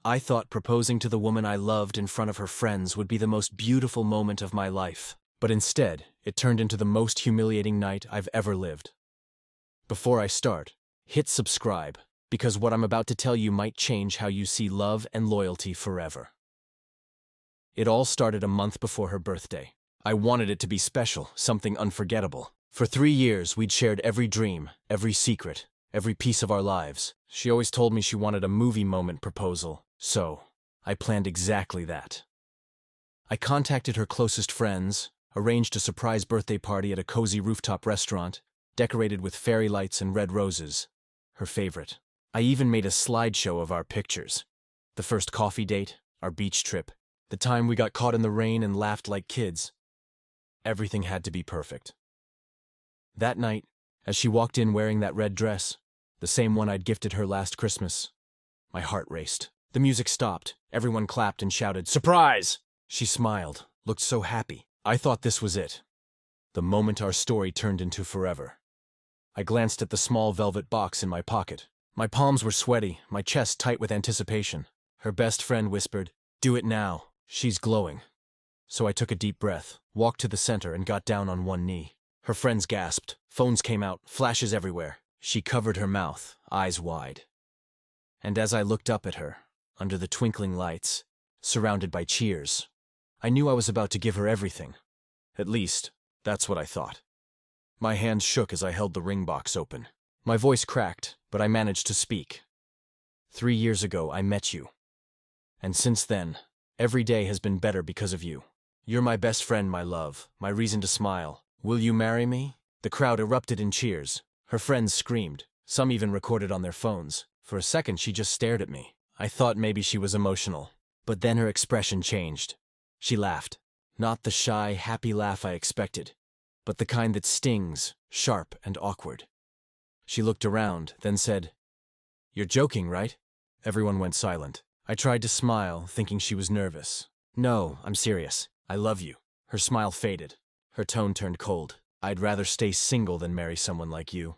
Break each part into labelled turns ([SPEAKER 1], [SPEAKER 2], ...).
[SPEAKER 1] I thought proposing to the woman I loved in front of her friends would be the most beautiful moment of my life, but instead, it turned into the most humiliating night I've ever lived. Before I start, hit subscribe, because what I'm about to tell you might change how you see love and loyalty forever. It all started a month before her birthday. I wanted it to be special, something unforgettable. For 3 years, we'd shared every dream, every secret, every piece of our lives. She always told me she wanted a movie moment proposal, so I planned exactly that. I contacted her closest friends, arranged a surprise birthday party at a cozy rooftop restaurant, decorated with fairy lights and red roses, her favorite. I even made a slideshow of our pictures. The first coffee date, our beach trip, the time we got caught in the rain and laughed like kids. Everything had to be perfect. That night, as she walked in wearing that red dress, the same one I'd gifted her last Christmas, my heart raced. The music stopped. Everyone clapped and shouted, "Surprise!" She smiled, looked so happy. I thought this was it. The moment our story turned into forever. I glanced at the small velvet box in my pocket. My palms were sweaty, my chest tight with anticipation. Her best friend whispered, "Do it now. She's glowing." So I took a deep breath, walked to the center, and got down on one knee. Her friends gasped. Phones came out, flashes everywhere. She covered her mouth, eyes wide. And as I looked up at her, under the twinkling lights, surrounded by cheers, I knew I was about to give her everything. At least, that's what I thought. My hands shook as I held the ring box open. My voice cracked, but I managed to speak. 3 years ago, I met you. And since then, every day has been better because of you. You're my best friend, my love, my reason to smile. Will you marry me? The crowd erupted in cheers. Her friends screamed. Some even recorded on their phones. For a second, she just stared at me. I thought maybe she was emotional. But then her expression changed. She laughed. Not the shy, happy laugh I expected, but the kind that stings, sharp and awkward. She looked around, then said, "You're joking, right?" Everyone went silent. I tried to smile, thinking she was nervous. "No, I'm serious. I love you." Her smile faded. Her tone turned cold. "I'd rather stay single than marry someone like you."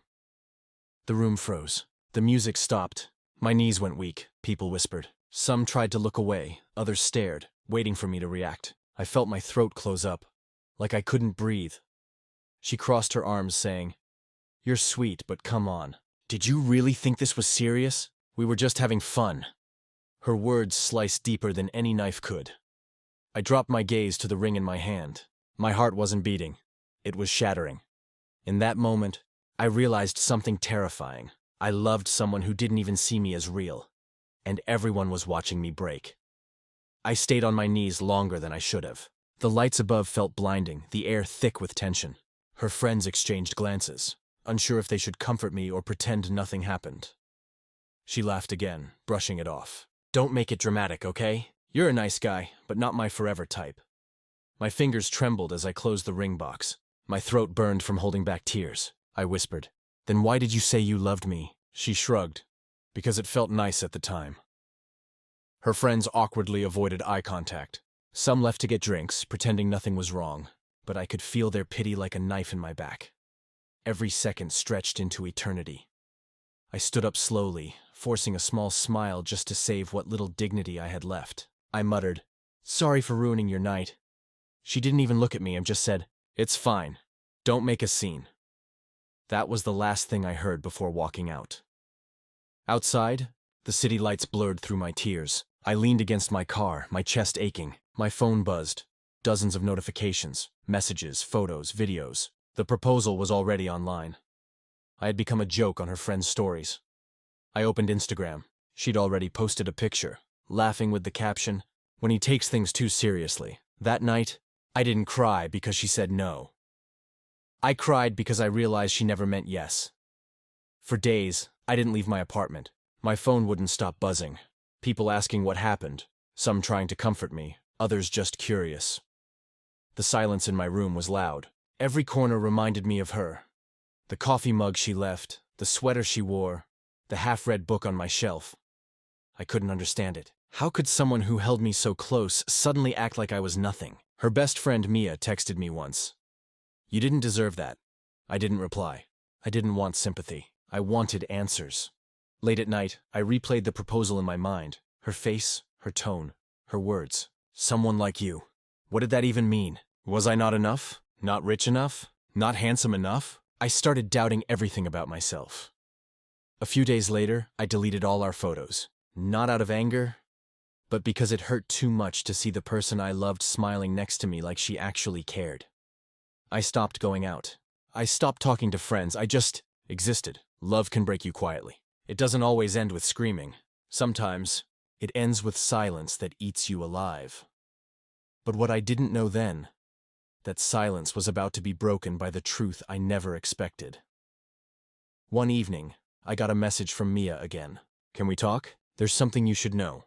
[SPEAKER 1] The room froze. The music stopped. My knees went weak, people whispered. Some tried to look away, others stared, waiting for me to react. I felt my throat close up, like I couldn't breathe. She crossed her arms, saying, "You're sweet, but come on. Did you really think this was serious? We were just having fun." Her words sliced deeper than any knife could. I dropped my gaze to the ring in my hand. My heart wasn't beating. It was shattering. In that moment, I realized something terrifying. I loved someone who didn't even see me as real, and everyone was watching me break. I stayed on my knees longer than I should have. The lights above felt blinding, the air thick with tension. Her friends exchanged glances, unsure if they should comfort me or pretend nothing happened. She laughed again, brushing it off. "Don't make it dramatic, okay? You're a nice guy, but not my forever type." My fingers trembled as I closed the ring box. My throat burned from holding back tears. I whispered, "Then why did you say you loved me?" She shrugged, "Because it felt nice at the time." Her friends awkwardly avoided eye contact. Some left to get drinks, pretending nothing was wrong, but I could feel their pity like a knife in my back. Every second stretched into eternity. I stood up slowly, forcing a small smile just to save what little dignity I had left. I muttered, "Sorry for ruining your night." She didn't even look at me and just said, "It's fine. Don't make a scene." That was the last thing I heard before walking out. Outside, the city lights blurred through my tears. I leaned against my car, my chest aching. My phone buzzed. Dozens of notifications, messages, photos, videos. The proposal was already online. I had become a joke on her friends' stories. I opened Instagram. She'd already posted a picture, laughing with the caption, "When he takes things too seriously." That night, I didn't cry because she said no. I cried because I realized she never meant yes. For days, I didn't leave my apartment. My phone wouldn't stop buzzing. People asking what happened, some trying to comfort me, others just curious. The silence in my room was loud. Every corner reminded me of her. The coffee mug she left, the sweater she wore, the half-read book on my shelf. I couldn't understand it. How could someone who held me so close suddenly act like I was nothing? Her best friend Mia texted me once. "You didn't deserve that." I didn't reply. I didn't want sympathy. I wanted answers. Late at night, I replayed the proposal in my mind. Her face, her tone, her words. Someone like you. What did that even mean? Was I not enough? Not rich enough? Not handsome enough? I started doubting everything about myself. A few days later, I deleted all our photos. Not out of anger, but because it hurt too much to see the person I loved smiling next to me like she actually cared. I stopped going out. I stopped talking to friends. I just existed. Love can break you quietly. It doesn't always end with screaming. Sometimes, it ends with silence that eats you alive. But what I didn't know then, that silence was about to be broken by the truth I never expected. One evening, I got a message from Mia again. Can we talk? There's something you should know.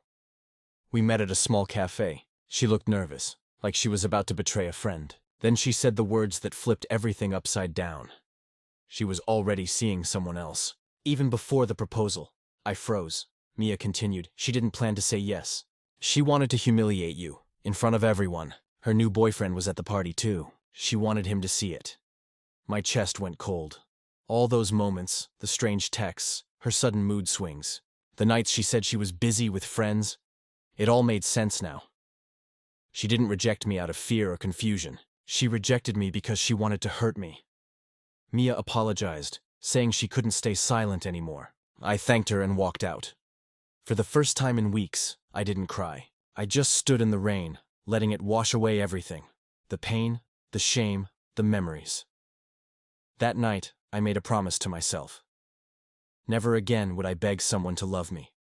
[SPEAKER 1] We met at a small cafe. She looked nervous, like she was about to betray a friend. Then she said the words that flipped everything upside down. She was already seeing someone else. Even before the proposal, I froze. Mia continued. She didn't plan to say yes. She wanted to humiliate you, in front of everyone. Her new boyfriend was at the party too. She wanted him to see it. My chest went cold. All those moments, the strange texts, her sudden mood swings, the nights she said she was busy with friends, it all made sense now. She didn't reject me out of fear or confusion. She rejected me because she wanted to hurt me. Mia apologized, saying she couldn't stay silent anymore. I thanked her and walked out. For the first time in weeks, I didn't cry. I just stood in the rain, letting it wash away everything. The pain, the shame, the memories. That night, I made a promise to myself. Never again would I beg someone to love me.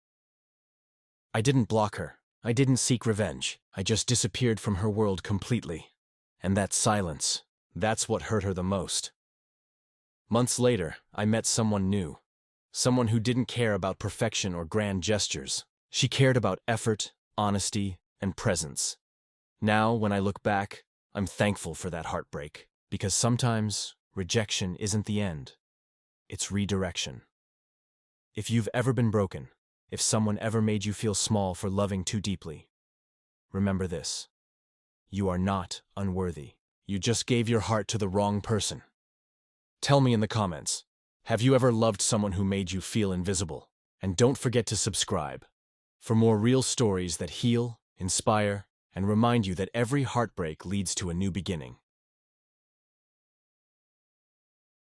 [SPEAKER 1] I didn't block her. I didn't seek revenge. I just disappeared from her world completely. And that silence, that's what hurt her the most. Months later, I met someone new. Someone who didn't care about perfection or grand gestures. She cared about effort, honesty, and presence. Now, when I look back, I'm thankful for that heartbreak. Because sometimes, rejection isn't the end. It's redirection. If you've ever been broken, if someone ever made you feel small for loving too deeply, remember this. You are not unworthy. You just gave your heart to the wrong person. Tell me in the comments, have you ever loved someone who made you feel invisible? And don't forget to subscribe for more real stories that heal, inspire, and remind you that every heartbreak leads to a new beginning.